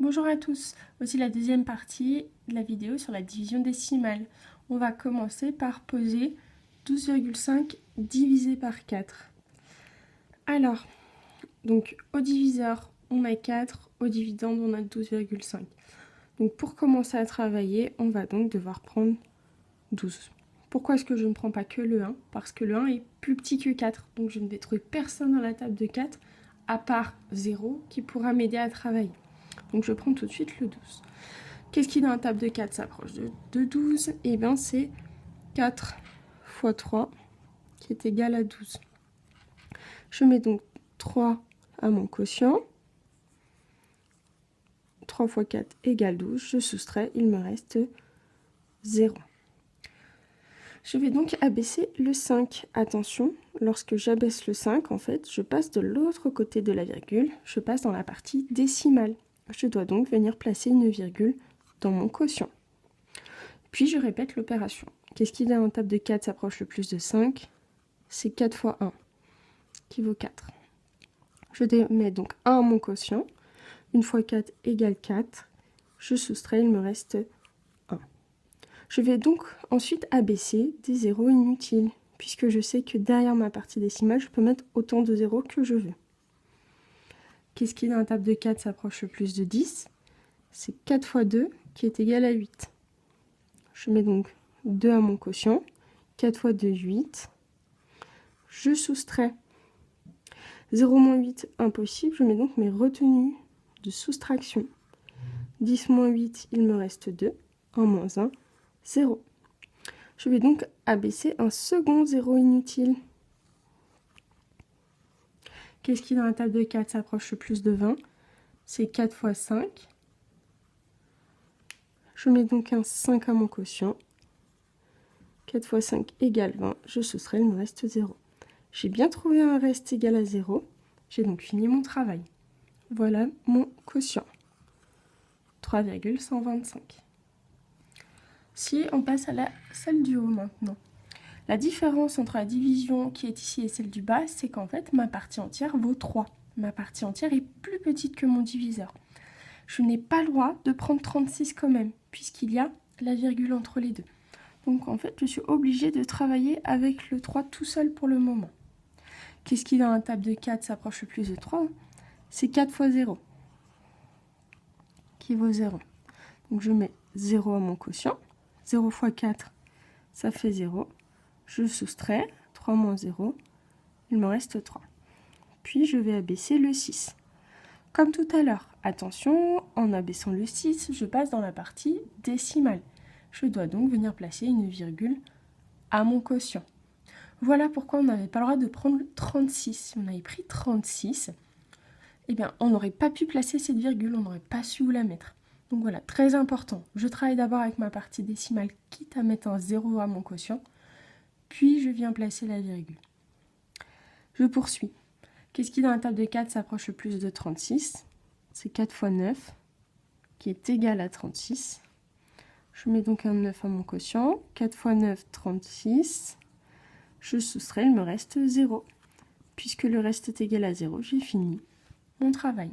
Bonjour à tous, voici la deuxième partie de la vidéo sur la division décimale. On va commencer par poser 12,5 divisé par 4. Alors, donc au diviseur on a 4, au dividende on a 12,5. Donc pour commencer à travailler, on va donc devoir prendre 12. Pourquoi est-ce que je ne prends pas que le 1? Parce que le 1 est plus petit que 4, donc je ne vais trouver personne dans la table de 4, à part 0, qui pourra m'aider à travailler. Donc je prends tout de suite le 12. Qu'est-ce qui dans la table de 4 s'approche de 12? Eh bien c'est 4 fois 3 qui est égal à 12. Je mets donc 3 à mon quotient. 3 fois 4 égale 12. Je soustrais, il me reste 0. Je vais donc abaisser le 5. Attention, lorsque j'abaisse le 5, en fait, je passe de l'autre côté de la virgule. Je passe dans la partie décimale. Je dois donc venir placer une virgule dans mon quotient. Puis je répète l'opération. Qu'est-ce qui dans la table de 4 s'approche le plus de 5? C'est 4 fois 1, qui vaut 4. Je mets donc 1 à mon quotient. 1 fois 4 égale 4. Je soustrais, il me reste 1. Je vais donc ensuite abaisser des zéros inutiles, puisque je sais que derrière ma partie décimale, je peux mettre autant de zéros que je veux. Qu'est-ce qui dans la table de 4 s'approche le plus de 10? C'est 4 fois 2 qui est égal à 8. Je mets donc 2 à mon quotient. 4 fois 2, 8. Je soustrais. 0 moins 8, impossible. Je mets donc mes retenues de soustraction. 10 moins 8, il me reste 2. 1 moins 1, 0. Je vais donc abaisser un second 0 inutile. Qu'est-ce qui dans la table de 4 s'approche le plus de 20? C'est 4 fois 5. Je mets donc un 5 à mon quotient. 4 fois 5 égale 20. Je soustrais, il me reste 0. J'ai bien trouvé un reste égal à 0. J'ai donc fini mon travail. Voilà mon quotient. 3,125. Si on passe à celle du haut maintenant. La différence entre la division qui est ici et celle du bas, c'est qu'en fait, ma partie entière vaut 3. Ma partie entière est plus petite que mon diviseur. Je n'ai pas le droit de prendre 36 quand même, puisqu'il y a la virgule entre les deux. Donc en fait, je suis obligée de travailler avec le 3 tout seul pour le moment. Qu'est-ce qui dans la table de 4 s'approche le plus de 3? C'est 4 fois 0, qui vaut 0. Donc je mets 0 à mon quotient. 0 fois 4, ça fait 0. Je soustrais, 3 moins 0, il me reste 3. Puis je vais abaisser le 6. Comme tout à l'heure, attention, en abaissant le 6, je passe dans la partie décimale. Je dois donc venir placer une virgule à mon quotient. Voilà pourquoi on n'avait pas le droit de prendre 36. Si on avait pris 36, eh bien, on n'aurait pas pu placer cette virgule, on n'aurait pas su où la mettre. Donc voilà, très important. Je travaille d'abord avec ma partie décimale, quitte à mettre un 0 à mon quotient, puis je viens placer la virgule. Je poursuis. Qu'est-ce qui dans la table de 4 s'approche le plus de 36? C'est 4 fois 9, qui est égal à 36. Je mets donc un 9 à mon quotient. 4 fois 9, 36. Je soustrais, il me reste 0. Puisque le reste est égal à 0, j'ai fini mon travail.